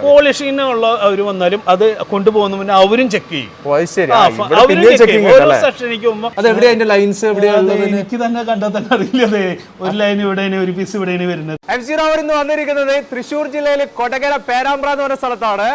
പോളിഷിനുള്ള അവർ വന്നാലും അത് കൊണ്ടുപോകുന്ന മുന്നേ അവരും ചെക്ക് ചെയ്യും. എനിക്ക് തന്നെ കണ്ടാൽ തന്നെ അറിയില്ലേ, ഒരു ലൈൻ ഇവിടെ ഒരു പീസ് ഇവിടെ വരുന്നത്. ROVER ഇന്ന് വന്നിരിക്കുന്നത് തൃശ്ശൂർ ജില്ലയിൽ കൊടകര പേരാമ്പ്ര എന്ന് പറഞ്ഞ സ്ഥലത്താണ്.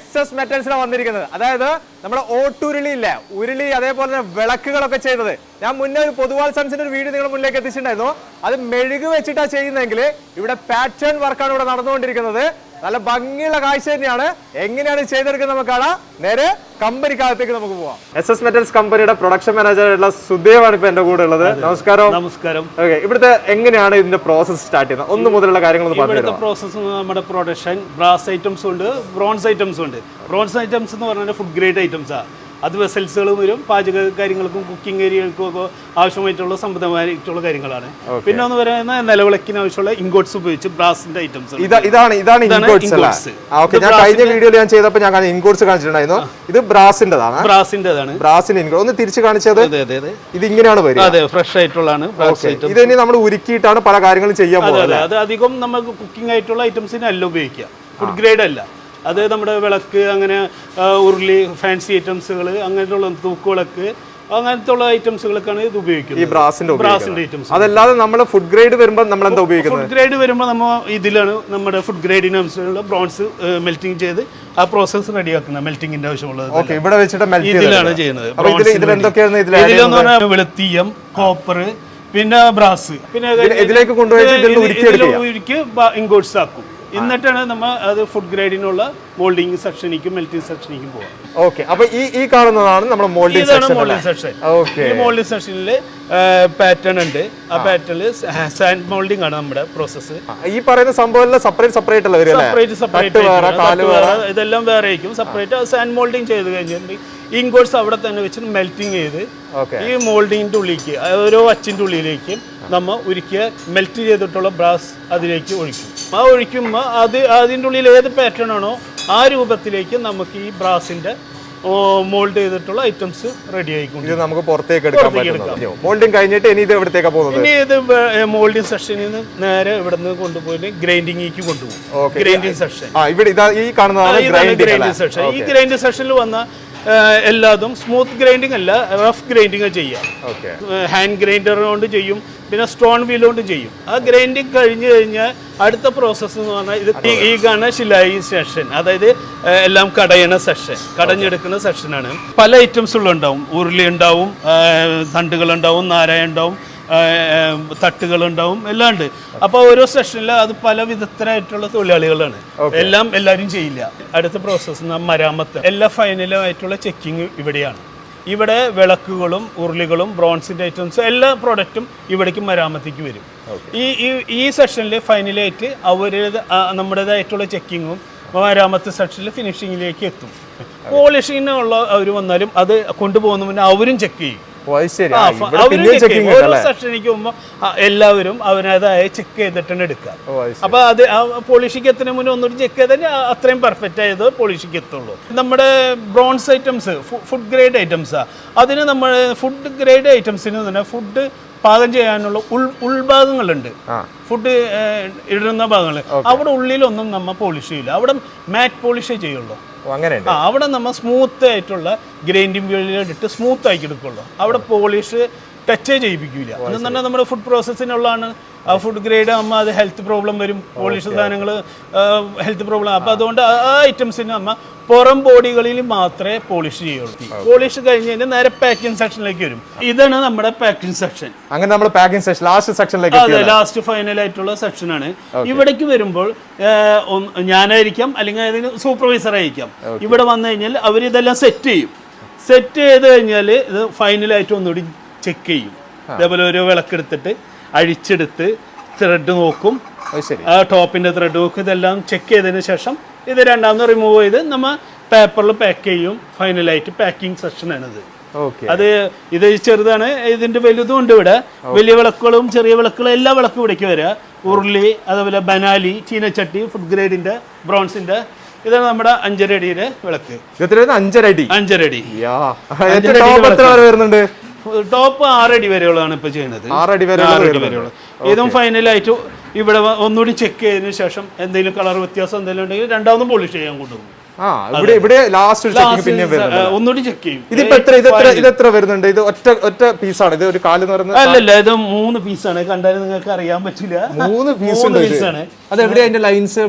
SS മെറ്റൽസിലാണ് വന്നിരിക്കുന്നത്. അതായത് നമ്മുടെ ഓട്ടുരുളി ഇല്ല, ഉരുളി, അതേപോലെ തന്നെ വിളക്കുകളൊക്കെ ചെയ്യുന്നത്. ഞാൻ മുന്നേ ഒരു പൊതുവാൾ സൺസിന്റെ ഒരു വീഡിയോ നിങ്ങളുടെ മുന്നിലേക്ക് എത്തിച്ചിട്ടുണ്ടായിരുന്നു. അത് മെഴുകു വെച്ചിട്ടാണ് ചെയ്യുന്നതെങ്കിൽ ഇവിടെ പാറ്റേൺ വർക്കാണ് ഇവിടെ നടന്നുകൊണ്ടിരിക്കുന്നത്. നല്ല ഭംഗിയുള്ള കാഴ്ച തന്നെയാണ്. എങ്ങനെയാണ് ചെയ്തെടുക്കുന്നത് നമുക്ക് കാണാം. നേരെ കമ്പനിക്കകത്തേക്ക് നമുക്ക് പോവാം. SS മെറ്റൽസ് കമ്പനിയുടെ പ്രൊഡക്ഷൻ മാനേജറായിട്ടുള്ള സുദേവാണ് ഇപ്പൊ എന്റെ കൂടെ ഉള്ളത്. നമസ്കാരം. നമസ്കാരം. ഓക്കെ, ഇവിടുത്തെ എങ്ങനെയാണ് ഇതിന്റെ പ്രോസസ് സ്റ്റാർട്ട് ചെയ്യുന്നത്? ഒന്ന് മുതലുള്ള കാര്യങ്ങൾ ഇവിടുത്തെ പ്രോസസ് നമ്മുടെ പ്രൊഡക്ഷൻ ബ്രാസ് ഐറ്റംസ് ഉണ്ട്, ബ്രോൺസ് ഐറ്റംസ് ഉണ്ട്. ബ്രോൺസ് ഐറ്റംസ് എന്ന് പറഞ്ഞാൽ ഫുഡ് ഗ്രേഡ് ഐറ്റംസാണ്. അത് വെസൽസുകളും വരും, പാചക കാര്യങ്ങൾക്കും കുക്കിംഗ് ഏരിയകൾക്കും ഒക്കെ ആവശ്യമായിട്ടുള്ള സമ്പന്നമായിട്ടുള്ള കാര്യങ്ങളാണ്. പിന്നെ എന്ന് പറയുന്ന നിലവിളക്കിന് ആവശ്യമുള്ള ഇൻഗോട്ട്സ് ഉപയോഗിച്ച് ബ്രാസിന്റെ ഐറ്റംസ്. ഇതാണ് കഴിഞ്ഞ വീഡിയോയിൽ ഞാൻ ചെയ്തപ്പോൾ ഞാൻ ഇൻഗോട്ട്സ് കാണിച്ചിട്ടുണ്ടായിരുന്നു. ഇത് ബ്രാസിന്റേതാണ്. ഒന്ന് തിരിച്ചു കാണിച്ചത് ഇത് ഇങ്ങനെയാണ് വരിക. അതെ, ഫ്രഷ് ആയിട്ടുള്ളതാണ്. ഇത് ഇനി നമ്മൾ ഉരുക്കിയിട്ടാണ് പല കാര്യങ്ങളും ചെയ്യാൻ പോകുന്നത്. അത് അധികം നമുക്ക് കുക്കിംഗ് ആയിട്ടുള്ള ഐറ്റംസിന് അല്ല ഉപയോഗിക്കുക, ഫുഡ് ഗ്രേഡ് അല്ല. അത് നമ്മുടെ വിളക്ക്, അങ്ങനെ ഉരുളി, ഫാൻസി ഐറ്റംസുകൾ, അങ്ങനെയുള്ള തൂക്കുവിളക്ക്, അങ്ങനത്തെ ഉള്ള ഐറ്റംസുകളൊക്കെയാണ് ഇത് ഉപയോഗിക്കുന്നത്. ഈ ബ്രാസിന്റെ ഐറ്റംസ്. അതല്ലാതെ നമ്മൾ ഫുഡ് ഗ്രേഡ് വരുമ്പോൾ നമ്മൾ എന്താ ഉപയോഗിക്കുന്നത്? ഫുഡ് ഗ്രേഡ് വരുമ്പോൾ നമ്മൾ ഇതിലാണ് നമ്മുടെ ഫുഡ് ഗ്രേഡിന് ആവശ്യമുള്ള ബ്രോൺസ് മെൽറ്റിംഗ് ചെയ്ത് ആ പ്രോസസ് റെഡിയാക്കുന്നത്. മെൽറ്റിംഗിന്റെ ആവശ്യമുള്ളത് ഇവിടെ വെച്ചിട്ട് ഇതിലാണ് ചെയ്യുന്നത്. ഇതിലെന്ന് പറഞ്ഞാൽ വെളുത്തീയം, കോപ്പർ, പിന്നെ ബ്രാസ്, പിന്നെ ഇതിലേക്ക് കൊണ്ടുപോയി ഉരുക്കി ഇൻഗോട്ട്സ് ആക്കും. എന്നിട്ടാണ് നമ്മൾ അത് ഫുഡ് ഗ്രേഡിനുള്ള മോൾഡിംഗ് സെക്ഷനിലേക്കും മെൽറ്റിംഗ് സെക്ഷനിലേക്കും പോകാം. ഓക്കെ, അപ്പൊ ഈ കാണുന്നതാണ് നമ്മുടെ മോൾഡിംഗ് സെക്ഷൻ. ഈ മോൾഡിംഗ് സെക്ഷനിൽ പാറ്റേൺ ഉണ്ട്. ആ പാറ്റേണിൽ സാൻഡ് മോൾഡിംഗ് ആണ് നമ്മുടെ പ്രോസസ്സ്. ഈ പറയുന്ന സംഭവം സെപ്പറേറ്റ് ഇതെല്ലാം വേറെ ആയിരിക്കും. സെപ്പറേറ്റ് സാൻഡ് മോൾഡിംഗ് ചെയ്ത് കഴിഞ്ഞിട്ടുണ്ടെങ്കിൽ ഇൻഗോട്ട്സ് അവിടെ തന്നെ വെച്ചിട്ട് മെൽറ്റിംഗ് ചെയ്ത് ഈ മോൾഡിങ്ങിന്റെ ഉള്ളിലേക്ക്, ഓരോ അച്ചിന്റെ ഉള്ളിലേക്ക് നമ്മൾ ഉരുക്കിയ മെൽറ്റ് ചെയ്തിട്ടുള്ള ബ്രാസ് അതിലേക്ക് ഒഴിക്കും. ആ ഒഴിക്കുമ്പോൾ അതിൻ്റെ ഉള്ളിൽ ഏത് പാറ്റേൺ ആണോ ആ രൂപത്തിലേക്ക് നമുക്ക് ഈ ബ്രാസിന്റെ മോൾഡ് ചെയ്തിട്ടുള്ള ഐറ്റംസ് റെഡി ആയിക്കൊണ്ട് നമുക്ക് പുറത്തേക്ക് എടുക്കാം. മോൾഡിംഗ് കഴിഞ്ഞിട്ട് ഇനി ഇത് എവിടത്തേക്കാ പോകുന്നത്? ഇനി ഇത് മോൾഡിംഗ് സെക്ഷനിൽ നിന്ന് നേരെ ഇവിടെ നിന്ന് കൊണ്ടുപോയി ഗ്രൈൻഡിങ്ങിലേക്ക് കൊണ്ടുപോകും. ഗ്രൈൻഡിങ് സെക്ഷൻ ഈ കാണുന്നതാണ് ഗ്രൈൻഡിങ് സെക്ഷൻ. ഈ ഗ്രൈൻഡിങ് സെക്ഷനിൽ വന്ന എല്ലാതും സ്മൂത്ത് ഗ്രൈൻഡിങ് അല്ല, റഫ് ഗ്രൈൻഡിങ് ചെയ്യാം. ഹാൻഡ് ഗ്രൈൻഡർ കൊണ്ട് ചെയ്യും, പിന്നെ സ്റ്റോൺ വീൽ കൊണ്ട് ചെയ്യും. ആ ഗ്രൈൻഡിങ് കഴിഞ്ഞ് കഴിഞ്ഞാൽ അടുത്ത പ്രോസസ്സ് എന്ന് പറഞ്ഞാൽ ഇത് ഈ കാണുന്ന ഷിലായി സെക്ഷൻ, അതായത് എല്ലാം കടയണ സെക്ഷൻ, കടഞ്ഞെടുക്കുന്ന സെക്ഷനാണ്. പല ഐറ്റംസുകളുണ്ടാവും. ഉരുളി ഉണ്ടാവും, തണ്ടുകളുണ്ടാവും, നാരായ ഉണ്ടാവും, തട്ടുകളുണ്ടാവും, എല്ലാം ഉണ്ട്. അപ്പൊ ഓരോ സെഷനിൽ അത് പല വിധത്തിലായിട്ടുള്ള തൊഴിലാളികളാണ്. എല്ലാവരും ചെയ്യില്ല. അടുത്ത പ്രോസസ്സ് മരാമത്ത്, എല്ലാ ഫൈനലായിട്ടുള്ള ചെക്കിങ് ഇവിടെയാണ്. ഇവിടെ വിളക്കുകളും ഉരുളികളും ബ്രോൺസിന്റെ ഐറ്റംസ് എല്ലാ പ്രോഡക്റ്റും ഇവിടേക്ക് മരാമത്തേക്ക് വരും. ഈ സെഷനിൽ ഫൈനലായിട്ട് നമ്മുടേതായിട്ടുള്ള ചെക്കിങ്ങും മരാമത്ത് സെക്ഷനിൽ ഫിനിഷിങ്ങിലേക്ക് എത്തും. പോളിഷിങ്ങിനുള്ള അവർ വന്നാലും അത് കൊണ്ടുപോകുന്ന മുന്നേ അവരും ചെക്ക് ചെയ്യും. ഓരോ സെക്ഷനിലേക്ക് പോകുമ്പോൾ എല്ലാവരും അവനതായ ചെക്ക് ചെയ്തിട്ടാണ് എടുക്കുക. അപ്പൊ അത് പോളിഷിക്ക് എത്തുന്നതിന് മുന്നേ ഒന്നുകൂടി ചെക്ക് ചെയ്താൽ അത്രയും പെർഫെക്റ്റ് ആയത് പോളിഷിക്ക് എത്തുള്ളൂ. നമ്മുടെ ബ്രോൺസ് ഐറ്റംസ് ഫുഡ് ഗ്രേഡ് ഐറ്റംസാ. അതിന് നമ്മൾ ഫുഡ് ഗ്രേഡ് ഐറ്റംസിന് തന്നെ ഫുഡ് പാകം ചെയ്യാനുള്ള ഉൾഭാഗങ്ങളുണ്ട്. ഫുഡ് ഇടുന്ന ഭാഗങ്ങൾ അവിടെ ഉള്ളിലൊന്നും നമ്മൾ പോളിഷ് ചെയ്യില്ല. അവിടെ മാറ്റ് പോളിഷേ ചെയ്യുള്ളൂ. അവിടെ നമ്മൾ സ്മൂത്ത് ആയിട്ടുള്ള ഗ്രൈൻഡിങ് വീലിലിട്ട് സ്മൂത്ത് ആക്കി എടുക്കുള്ളൂ. അവിടെ പോളിഷ് ടച്ചേ ചെയ്യിപ്പിക്കില്ല. എന്ന് പറഞ്ഞാൽ നമ്മുടെ ഫുഡ് പ്രോസസ്സിനുള്ളതാണ്. ആ ഫുഡ് ഗ്രേഡ് ആകുമ്പോൾ അത് ഹെൽത്ത് പ്രോബ്ലം വരും. പോളിഷ് സാധനങ്ങൾ ഹെൽത്ത് പ്രോബ്ലം. അപ്പോൾ അതുകൊണ്ട് ആ ഐറ്റംസിന് നമ്മൾ പുറം ബോഡികളിൽ മാത്രമേ പോളിഷ് ചെയ്യുള്ളൂ. പോളിഷ് കഴിഞ്ഞ് കഴിഞ്ഞാൽ നേരെ പാക്കിംഗ് സെക്ഷനിലേക്ക് വരും. ഇതാണ് നമ്മുടെ പാക്കിംഗ് സെക്ഷൻ. അങ്ങനെ നമ്മൾ പാക്കിംഗ് സെക്ഷൻ ലാസ്റ്റ് ഫൈനൽ ആയിട്ടുള്ള സെക്ഷനാണ്. ഇവിടേക്ക് വരുമ്പോൾ ഞാനായിരിക്കാം, അല്ലെങ്കിൽ അതിന് സൂപ്പർവൈസർ ആയിരിക്കാം. ഇവിടെ വന്നു കഴിഞ്ഞാൽ അവരിതെല്ലാം സെറ്റ് ചെയ്യും. സെറ്റ് ചെയ്ത് കഴിഞ്ഞാൽ ഇത് ഫൈനലായിട്ട് ഒന്നുകൂടി ചെക്ക് ചെയ്യും. അതേപോലെ ഒരു വിളക്കെടുത്തിട്ട് അഴിച്ചെടുത്ത് ത്രെഡ് നോക്കും, ടോപ്പിന്റെ ത്രെഡ് നോക്കും. ഇതെല്ലാം ചെക്ക് ചെയ്തതിന് ശേഷം ഇത് രണ്ടാമത് റിമൂവ് ചെയ്ത് നമ്മൾ പേപ്പറിൽ പാക്ക് ചെയ്യും. ഫൈനലായിട്ട് പാക്കിംഗ് സെക്ഷനാണിത്. അത് ഇത് ചെറുതാണ്, ഇതിന്റെ വലുതും ഉണ്ട്. ഇവിടെ വലിയ വിളക്കുകളും ചെറിയ വിളക്കുകളും എല്ലാ വിളക്കും ഇവിടേക്ക് വരിക. ഉരുളി, അതേപോലെ ബനാലി, ചീനച്ചട്ടി, ഫുഡ് ഗ്രേഡിന്റെ, ബ്രോൺസിന്റെ. ഇതാണ് നമ്മുടെ 5.5 അടിയുടെ വിളക്ക്. 5.5 അടി. ടോപ്പ് 6 അടി വരെയുള്ളതാണ് ഇപ്പൊ ചെയ്യുന്നത്. 6 അടി വരെയുള്ള. ഇതും ഫൈനലായിട്ട് ഇവിടെ ഒന്നുകൂടി ചെക്ക് ചെയ്തതിന് ശേഷം എന്തെങ്കിലും കളർ വ്യത്യാസം എന്തെങ്കിലും ഉണ്ടെങ്കിൽ രണ്ടാമതും പോളിഷ് ചെയ്യാൻ കൊണ്ടുപോകും. ഇവിടെ ലാസ്റ്റ് ഒന്നുകൂടി ചെക്ക് ചെയ്യും. ഇത് എത്ര വരുന്നുണ്ട്? ഇത് ഒറ്റ പീസാണ്, ഇത് ഒരു കാല് എന്ന് പറയുന്നത്? അല്ലല്ല, ഇത് 3 പീസാണ്. കണ്ടാലും നിങ്ങൾക്ക് അറിയാൻ പറ്റില്ല. 3 പീസാണ്. അത് എവിടെയാ അതിന്റെ ലൈൻസ്?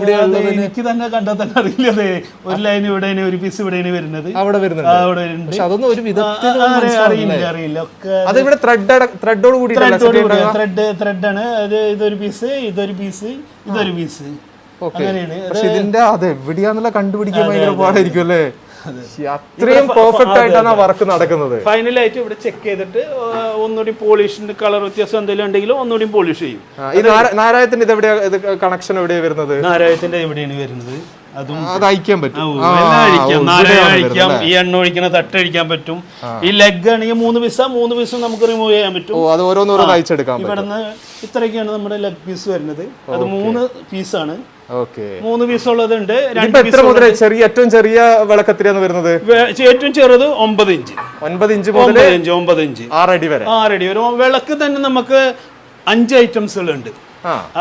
എനിക്ക് തന്നെ കണ്ടാൽ തന്നെ അറിയില്ല. ഒരു ലൈൻ ഇവിടെ, ഒരു പീസ് ഇവിടെ വരുന്നത്. അവിടെ വരുന്നുണ്ട്. അതൊന്നും ഒരു വിധത്തിൽ അറിയില്ല. അത് ഇവിടെ ത്രെഡോട് കൂടി ത്രെഡാണ്. ഇതൊരു പീസ്, ഇതൊരു പീസ്, ഇതൊരു പീസ്. പക്ഷെ ഇതിന്റെ അത് എവിടെയാന്നുള്ള കണ്ടുപിടിക്കാൻ ഭയങ്കര പാടായിരിക്കും അല്ലേ? അത്രയും പെർഫെക്റ്റ് ആയിട്ടാണ് വർക്ക് നടക്കുന്നത്. ഫൈനലായിട്ട് ഇവിടെ ചെക്ക് ചെയ്തിട്ട് ഒന്നുകൂടി പോളിഷിന്റെ കളർ വ്യത്യാസം എന്തെങ്കിലും ഉണ്ടെങ്കിലും ഒന്നുകൂടി പോളിഷ് ചെയ്യും. ഈ നാരായത്തിന്റെ ഇത് എവിടെയാ, കണക്ഷൻ എവിടെയാ വരുന്നത്? നാരായത്തിന്റെ എവിടെയാണ് വരുന്നത്? അത് അയക്കാൻ പറ്റും. ഈ എണ്ണ ഒഴിക്കുന്ന തട്ട് അഴിക്കാൻ പറ്റും. ഈ ലെഗ് ആണെങ്കിൽ 3 പീസും നമുക്ക് റിമൂവ് ചെയ്യാൻ പറ്റും. അത് ഓരോന്നോരോ അയച്ചെടുക്കാം. ഇവിടുന്ന് ഇത്രയൊക്കെയാണ് നമ്മുടെ ലെഗ് പീസ് വരുന്നത്. അത് 3 പീസാണ്. 3 പീസ് ഉള്ളതുണ്ട്. ഏറ്റവും ചെറിയ വിളക്കത്തിലാണ് വരുന്നത്. ഏറ്റവും ചെറുത് 9 ഇഞ്ച് 9 ഇഞ്ച് മുതൽ 9 ഇഞ്ച് 6 അടി വരെ. വിളക്ക് തന്നെ നമുക്ക് 5 ഐറ്റംസുകളുണ്ട്.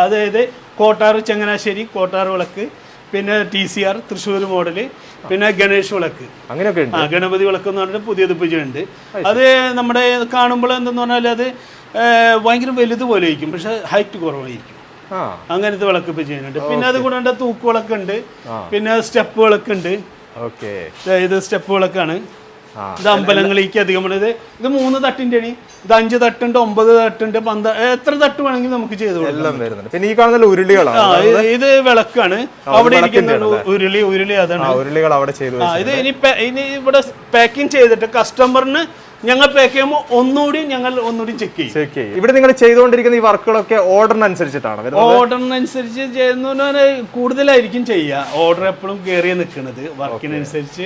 അതായത് കോട്ടാർ ചങ്ങനാശ്ശേരി കോട്ടാർ വിളക്ക്, പിന്നെ TCR തൃശ്ശൂർ മോഡല്, പിന്നെ ഗണേഷ് വിളക്ക്, അങ്ങനെയൊക്കെ ഗണപതി വിളക്ക് എന്ന് പറഞ്ഞിട്ട് പുതിയത് പൂജയുണ്ട്. അത് നമ്മുടെ കാണുമ്പോൾ എന്തെന്ന് പറഞ്ഞാൽ അത് ഭയങ്കര വലുതുപോലെ ആയിരിക്കും, പക്ഷെ ഹൈറ്റ് കുറവായിരിക്കും. അങ്ങനത്തെ വിളക്ക് ഇപ്പൊ ചെയ്യുന്നുണ്ട്. പിന്നെ അത് കൂടാണ്ട് തൂക്ക് വിളക്കുണ്ട്, പിന്നെ സ്റ്റെപ്പ് വിളക്കുണ്ട്. ഇത് സ്റ്റെപ്പ് വിളക്കാണ്. ഇത് അമ്പലങ്ങളിലേക്ക് അധികം ഇത് 3 തട്ടിന്റെ ആണ്. ഇത് 5 തട്ടുണ്ട്, 9 തട്ടുണ്ട്, 12, എത്ര തട്ട് വേണമെങ്കിൽ നമുക്ക് ചെയ്തു കൊടുക്കാം. പിന്നെ ഈ കാണുന്ന ഉരുളികളാണ്. ഇത് വിളക്കാണ്. അവിടെ ഇരിക്കുന്ന ഉരുളി അതാണ്. ഉരുളികൾ അവിടെ ചെയ്തു. ഇത് ഇനി ഇവിടെ പാക്കിംഗ് ചെയ്തിട്ട് കസ്റ്റമറിന് ഞങ്ങൾ പാക്ക് ചെയ്യുമ്പോൾ ഒന്നുകൂടി ചെക്ക് ചെയ്യും. ഇവിടെ നിങ്ങൾ ചെയ്തുകൊണ്ടിരിക്കുന്ന ഈ വർക്കുകളൊക്കെ ഓർഡറിനനുസരിച്ചിട്ടാണ്? ഓർഡറിനനുസരിച്ച് ചെയ്യുന്ന കൂടുതലായിരിക്കും ചെയ്യുക. ഓർഡർ എപ്പോഴും കയറിയ നിൽക്കുന്നത് വർക്കിനനുസരിച്ച്.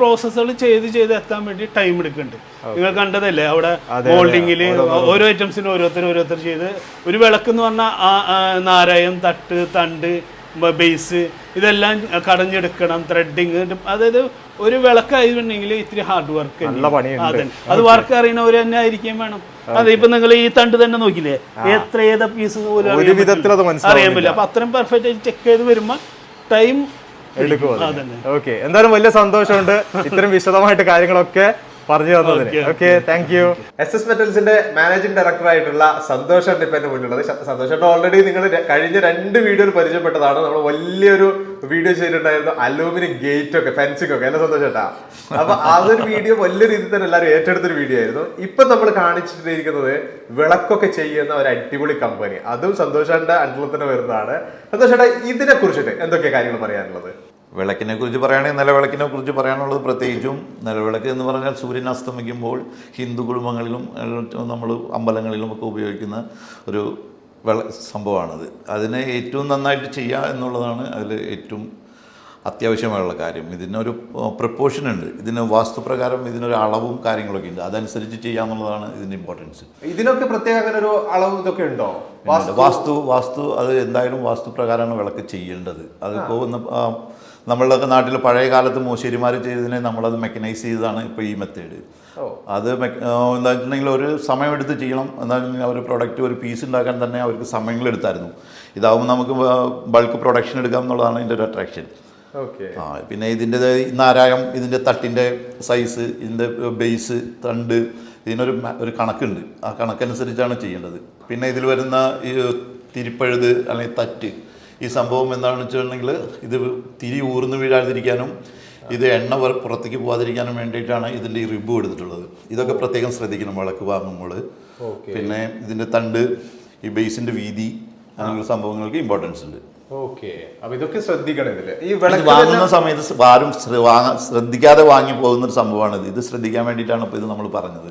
പ്രോസസ്സുകൾ ചെയ്ത് എത്താൻ വേണ്ടി ടൈം എടുക്കുന്നുണ്ട്. നിങ്ങൾ കണ്ടതല്ലേ അവിടെ മോൾഡിങ്ങിൽ ഓരോ ഐറ്റംസിനും ഓരോരുത്തർ ചെയ്ത്. ഒരു വിളക്ക് എന്ന് പറഞ്ഞാൽ നാരായം, തട്ട്, തണ്ട്, ബേസ് ഇതെല്ലാം കടഞ്ഞെടുക്കണം. ത്രെഡിങ്, അതായത് ഒരു വിളക്കായിട്ടുണ്ടെങ്കിൽ ഇത്തിരി ഹാർഡ് വർക്ക്. അത് വർക്ക് അറിയണവർ തന്നെ ആയിരിക്കും വേണം. അതെ, ഇപ്പൊ നിങ്ങൾ ഈ തണ്ട് തന്നെ നോക്കില്ലേ, ഏതാ പീസ് പോലും അറിയാൻ പറ്റില്ല. അപ്പൊ അത്രയും പെർഫെക്റ്റ് ആയിട്ട് ചെക്ക് ചെയ്ത് വരുമ്പോ ടൈം എടുക്കും. എന്തായാലും വലിയ സന്തോഷമുണ്ട് ഇത്തരം വിശദമായിട്ട് കാര്യങ്ങളൊക്കെ പറഞ്ഞു തന്നതിന്. Okay, thank you. SS മെറ്റൽസിന്റെ മാനേജിംഗ് ഡയറക്ടർ ആയിട്ടുള്ള സന്തോഷ് ഇപ്പൊ എന്റെ മുന്നിലുള്ളത്. സന്തോഷ് ഓൾറെഡി നിങ്ങൾ കഴിഞ്ഞ 2 വീഡിയോയിൽ പരിചയപ്പെട്ടതാണ്. നമ്മൾ വലിയൊരു വീഡിയോ ചെയ്തിട്ടുണ്ടായിരുന്നു, അലൂമിനിയം ഗേറ്റ് ഒക്കെ, ഫെൻസിംഗ് ഒക്കെ. അല്ല സന്തോഷ് ചേട്ടാ? അപ്പൊ അതൊരു വീഡിയോ വലിയ രീതിയിൽ തന്നെ എല്ലാവരും ഏറ്റെടുത്തൊരു വീഡിയോ ആയിരുന്നു. ഇപ്പൊ നമ്മൾ കാണിച്ചിട്ടിരിക്കുന്നത് വിളക്കൊക്കെ ചെയ്യുന്ന ഒരു അടിപൊളി കമ്പനി, അതും സന്തോഷന്റെ അണ്ടറിൽ തന്നെ വരുന്നതാണ്. സന്തോഷ് ചേട്ടാ, ഇതിനെ കുറിച്ചിട്ട് എന്തൊക്കെ കാര്യങ്ങൾ പറയാനുള്ളത്? വിളക്കിനെ കുറിച്ച് പറയുകയാണെങ്കിൽ നിലവിളക്കിനെ കുറിച്ച് പറയാനുള്ളത് പ്രത്യേകിച്ചും നിലവിളക്ക് എന്ന് പറഞ്ഞാൽ സൂര്യൻ അസ്തമിക്കുമ്പോൾ ഹിന്ദു കുടുംബങ്ങളിലും നമ്മൾ അമ്പലങ്ങളിലും ഒക്കെ ഉപയോഗിക്കുന്ന ഒരു സംഭവമാണത്. അതിനെ ഏറ്റവും നന്നായിട്ട് ചെയ്യുക എന്നുള്ളതാണ് അതിൽ ഏറ്റവും അത്യാവശ്യമായുള്ള കാര്യം. ഇതിനൊരു പ്രപ്പോർഷൻ ഉണ്ട്, ഇതിന് വാസ്തുപ്രകാരം ഇതിനൊരു അളവും കാര്യങ്ങളൊക്കെ ഉണ്ട്, അതനുസരിച്ച് ചെയ്യാന്നുള്ളതാണ് ഇതിൻ്റെ ഇമ്പോർട്ടൻസ്. ഇതിനൊക്കെ പ്രത്യേക അങ്ങനെ ഒരു അളവ് ഇതൊക്കെ ഉണ്ടോ? വാസ്തു അത് എന്തായാലും വാസ്തുപ്രകാരമാണ് വിളക്ക് ചെയ്യേണ്ടത്. അതിപ്പോൾ നമ്മളുടെ നാട്ടിൽ പഴയ കാലത്ത് മൂശേരിമാർ ചെയ്തതിനെ നമ്മളത് മെക്കനൈസ് ചെയ്തതാണ് ഇപ്പോൾ ഈ മെത്തേഡ്. അത് എന്താ വെച്ചിട്ടുണ്ടെങ്കിൽ ഒരു സമയമെടുത്ത് ചെയ്യണം. എന്താ വെച്ചിട്ടുണ്ടെങ്കിൽ ഒരു പ്രൊഡക്റ്റ് ഒരു പീസ് ഉണ്ടാക്കാൻ തന്നെ അവർക്ക് സമയങ്ങളെടുത്തായിരുന്നു. ഇതാവുമ്പോൾ നമുക്ക് ബൾക്ക് പ്രൊഡക്ഷൻ എടുക്കാം എന്നുള്ളതാണ് ഇതിൻ്റെ ഒരു അട്രാക്ഷൻ. പിന്നെ ഇതിൻ്റെ നാരായം, ഇതിൻ്റെ തട്ടിൻ്റെ സൈസ്, ഇതിൻ്റെ ബേസ്, തണ്ട്, ഇതിനൊരു കണക്കുണ്ട്. ആ കണക്കനുസരിച്ചാണ് ചെയ്യേണ്ടത്. പിന്നെ ഇതിൽ വരുന്ന ഈ തിരിപ്പഴുത് അല്ലെങ്കിൽ തറ്റ്, ഈ സംഭവം എന്താണെന്ന് വെച്ചിട്ടുണ്ടെങ്കിൽ ഇത് തിരി ഊർന്നു വീഴാതിരിക്കാനും ഇത് എണ്ണ പുറത്തേക്ക് പോകാതിരിക്കാനും വേണ്ടിയിട്ടാണ് ഇതിൻ്റെ ഈ റിബ് എടുത്തിട്ടുള്ളത്. ഇതൊക്കെ പ്രത്യേകം ശ്രദ്ധിക്കണം വിളക്ക് വാങ്ങുമ്പോൾ. പിന്നെ ഇതിൻ്റെ തണ്ട്, ഈ ബേസിൻ്റെ വീതി, അങ്ങനെയുള്ള സംഭവങ്ങൾക്ക് ഇമ്പോർട്ടൻസ് ഉണ്ട്. ഇതൊക്കെ ശ്രദ്ധിക്കണം. ഈ വാങ്ങുന്ന സമയത്ത് ആരും ശ്രദ്ധിക്കാതെ വാങ്ങി പോകുന്ന ഒരു സംഭവമാണ് ഇത് ശ്രദ്ധിക്കാൻ വേണ്ടിയിട്ടാണ് ഇപ്പോൾ ഇത് നമ്മൾ പറഞ്ഞത്.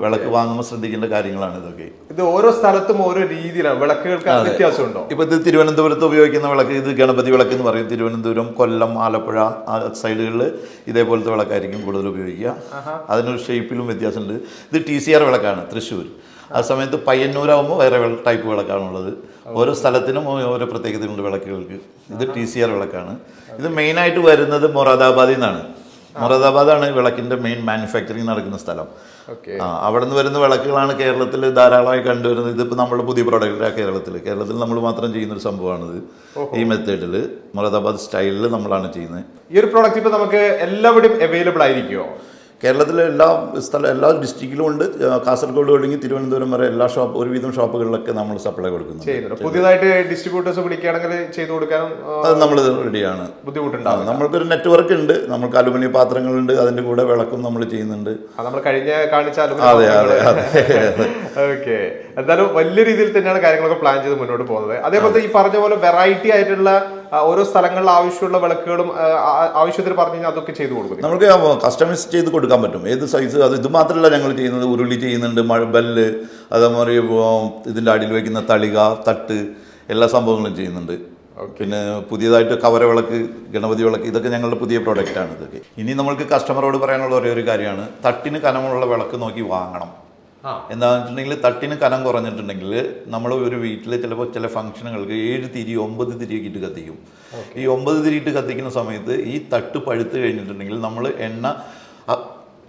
വിളക്ക് വാങ്ങുമ്പോൾ ശ്രദ്ധിക്കേണ്ട കാര്യങ്ങളാണ് ഇതൊക്കെ. ഇത് ഓരോ സ്ഥലത്തും ഓരോ രീതിയിലാണ് വിളക്കുകൾക്ക് വ്യത്യാസമുണ്ടോ? ഇപ്പൊ ഇത് തിരുവനന്തപുരത്ത് ഉപയോഗിക്കുന്ന വിളക്ക് ഇത് ഗണപതി വിളക്ക് എന്ന് പറയും. തിരുവനന്തപുരം, കൊല്ലം, ആലപ്പുഴ ആ സൈഡുകളിൽ ഇതേപോലത്തെ വിളക്കായിരിക്കും കൂടുതൽ ഉപയോഗിക്കുക. അതിനൊരു ഷേപ്പിലും വ്യത്യാസമുണ്ട്. ഇത് TCR വിളക്കാണ്, തൃശ്ശൂർ. ആ സമയത്ത് പയ്യന്നൂരാകുമ്പോൾ വേറെ ടൈപ്പ് വിളക്കാണുള്ളത്. ഓരോ സ്ഥലത്തിനും ഓരോ പ്രത്യേകതയുണ്ട് വിളക്കുകൾക്ക്. ഇത് TCR വിളക്കാണ്. ഇത് മെയിനായിട്ട് വരുന്നത് മൊറാദാബാദിൽ നിന്നാണ്. മൊറാദാബാദാണ് വിളക്കിൻ്റെ മെയിൻ മാനുഫാക്ചറിങ് നടക്കുന്ന സ്ഥലം. അവിടെ നിന്ന് വരുന്ന വിളക്കുകളാണ് കേരളത്തിൽ ധാരാളമായി കണ്ടുവരുന്നത്. ഇതിപ്പോൾ നമ്മുടെ പുതിയ പ്രോഡക്റ്റാണ് കേരളത്തിൽ നമ്മൾ മാത്രം ചെയ്യുന്ന ഒരു സംഭവമാണിത്. ഈ മെത്തേഡിൽ മുറാദാബാദ് സ്റ്റൈലിൽ നമ്മളാണ് ചെയ്യുന്നത്. ഈ ഒരു പ്രോഡക്റ്റ് ഇപ്പോൾ നമുക്ക് എല്ലാവിടെയും അവൈലബിൾ ആയിരിക്കുമോ? കേരളത്തിലെ എല്ലാ ഡിസ്ട്രിക്റ്റിലും ഉണ്ട്. കാസർഗോഡ് തുടങ്ങി തിരുവനന്തപുരം വരെ ഒരുവിധം ഷോപ്പുകളിലൊക്കെ നമ്മൾ സപ്ലൈ കൊടുക്കുന്നു. പുതിയതായിട്ട് ഡിസ്ട്രിബ്യൂട്ടേഴ്സ് വിളിക്കുകയാണെങ്കിൽ ചെയ്തു കൊടുക്കാനും അത് നമ്മൾ റെഡിയാണ്. ബുദ്ധിമുട്ടുണ്ടാവും. നമ്മൾക്കൊരു നെറ്റ്വർക്ക് ഉണ്ട്. നമ്മൾക്ക് അലുമിനിയം പാത്രങ്ങളുണ്ട്, അതിന്റെ കൂടെ വിളക്കും നമ്മൾ ചെയ്യുന്നുണ്ട്. നമ്മൾ കഴിഞ്ഞ കാണിച്ച അതെ അതെ അതെ. ഓക്കെ, എന്തായാലും വലിയ രീതിയിൽ തന്നെയാണ് കാര്യങ്ങളൊക്കെ പ്ലാൻ ചെയ്ത് മുന്നോട്ട് പോകുന്നത്. അതേപോലെ ഈ പറഞ്ഞ പോലെ വെറൈറ്റി ആയിട്ടുള്ള ഓരോ സ്ഥലങ്ങളിൽ ആവശ്യമുള്ള വിളക്കുകളും ആവശ്യത്തിന് പറഞ്ഞു കഴിഞ്ഞാൽ അതൊക്കെ ചെയ്തു കൊടുക്കും. നമുക്ക് കസ്റ്റമൈസ് ചെയ്ത് കൊടുക്കാൻ പറ്റും, ഏത് സൈസ്. അത് ഇത് മാത്രമല്ല ഞങ്ങൾ ചെയ്യുന്നത്, ഉരുളി ചെയ്യുന്നുണ്ട്, ബെല്ല്, അതേമാതിരി ഇതിൻ്റെ അടിയിൽ വയ്ക്കുന്ന തളിക, തട്ട്, എല്ലാ സംഭവങ്ങളും ചെയ്യുന്നുണ്ട്. പിന്നെ പുതിയതായിട്ട് കവര വിളക്ക്, ഗണപതി വിളക്ക്, ഇതൊക്കെ ഞങ്ങളുടെ പുതിയ പ്രോഡക്റ്റാണ് ഇതൊക്കെ. ഇനി നമ്മൾക്ക് കസ്റ്റമറോട് പറയാനുള്ള ഒരേ ഒരു കാര്യമാണ്, തട്ടിന് കനമുള്ള വിളക്ക് നോക്കി വാങ്ങണം. എന്താണെന്ന് വെച്ചിട്ടുണ്ടെങ്കിൽ തട്ടിന് കനം കുറഞ്ഞിട്ടുണ്ടെങ്കിൽ നമ്മൾ ഒരു വീട്ടിൽ ചിലപ്പോൾ ചില ഫംഗ്ഷനുകൾക്ക് 7 തിരി 9 തിരിയൊക്കെ ഇട്ട് കത്തിക്കും. ഈ 9 തിരി ഇട്ട് കത്തിക്കുന്ന സമയത്ത് ഈ തട്ട് പഴുത്ത് കഴിഞ്ഞിട്ടുണ്ടെങ്കിൽ നമ്മൾ എണ്ണ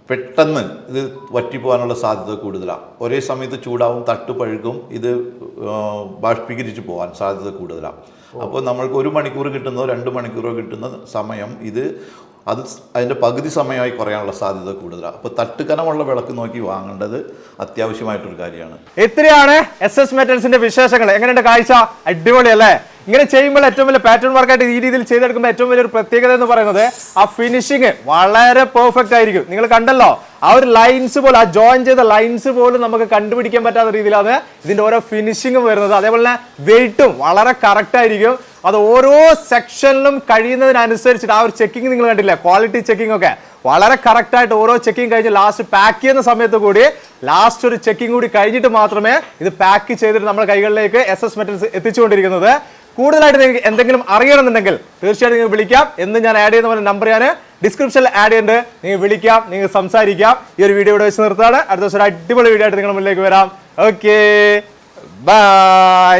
പെട്ടെന്ന് ഇത് വറ്റിപ്പോകാനുള്ള സാധ്യത കൂടുതലാണ്. ഒരേ സമയത്ത് ചൂടാവും, തട്ട് പഴുക്കും, ഇത് ബാഷ്പീകരിച്ച് പോകാൻ സാധ്യത കൂടുതലാണ്. അപ്പോൾ നമ്മൾക്ക് 1 മണിക്കൂർ കിട്ടുന്നതോ 2 മണിക്കൂറോ കിട്ടുന്ന സമയം അതിൻ്റെ പകുതി സമയമായി കുറയാനുള്ള സാധ്യത കൂടുതലാണ്. അപ്പോൾ തട്ടുകനമുള്ള വിളക്ക് നോക്കി വാങ്ങേണ്ടത് അത്യാവശ്യമായിട്ടൊരു കാര്യമാണ്. ഇത്രയാണ് SS മെറ്റൽസിന്റെ വിശേഷങ്ങൾ. എങ്ങനെയുണ്ട് കാഴ്ച? അടിപൊളി അല്ലേ? ഇങ്ങനെ ചെയ്യുമ്പോൾ ഏറ്റവും വലിയ പാറ്റേൺ വർക്കായിട്ട് ഈ രീതിയിൽ ചെയ്തെടുക്കുമ്പോൾ ഏറ്റവും വലിയൊരു പ്രത്യേകത എന്ന് പറയുന്നത് ആ ഫിനിഷിങ് വളരെ പെർഫെക്റ്റ് ആയിരിക്കും. നിങ്ങൾ കണ്ടല്ലോ, ആ ഒരു ലൈൻസ് പോലും, ആ ജോയിൻ ചെയ്ത ലൈൻസ് പോലും നമുക്ക് കണ്ടുപിടിക്കാൻ പറ്റാത്ത രീതിയിലാണ് ഇതിന്റെ ഓരോ ഫിനിഷിങ്ങും വരുന്നത്. അതേപോലെ തന്നെ വെയിറ്റും വളരെ കറക്റ്റ് ആയിരിക്കും. അത് ഓരോ സെക്ഷനിലും കഴിയുന്നതിനനുസരിച്ചിട്ട് ആ ഒരു ചെക്കിങ് നിങ്ങൾ കണ്ടില്ലേ, ക്വാളിറ്റി ചെക്കിംഗ് ഒക്കെ വളരെ കറക്റ്റ് ആയിട്ട് ഓരോ ചെക്കിങ് കഴിഞ്ഞ് ലാസ്റ്റ് പാക്ക് ചെയ്യുന്ന സമയത്ത് കൂടി ലാസ്റ്റ് ഒരു ചെക്കിംഗ് കൂടി കഴിഞ്ഞിട്ട് മാത്രമേ ഇത് പാക്ക് ചെയ്തിട്ട് നമ്മുടെ കൈകളിലേക്ക് SS മെറ്റൽസ് എത്തിച്ചുകൊണ്ടിരിക്കുന്നത്. കൂടുതലായിട്ട് നിങ്ങൾക്ക് എന്തെങ്കിലും അറിയണമെന്നുണ്ടെങ്കിൽ തീർച്ചയായിട്ടും നിങ്ങൾ വിളിക്കാം. എന്ന് ഞാൻ ആഡ് ചെയ്യുന്ന പോലെ നമ്പർ ഞാൻ ഡിസ്ക്രിപ്ഷനിൽ ആഡ് ചെയ്യുന്നുണ്ട്. നിങ്ങൾ വിളിക്കാം, നിങ്ങൾ സംസാരിക്കാം. ഈ ഒരു വീഡിയോ ഇവിടെ വെച്ച് നിർത്താണ്. അടുത്ത ദിവസം ഒരു അടിപൊളി വീഡിയോ ആയിട്ട് നിങ്ങളുടെ മുന്നിലേക്ക് വരാം. Okay, by.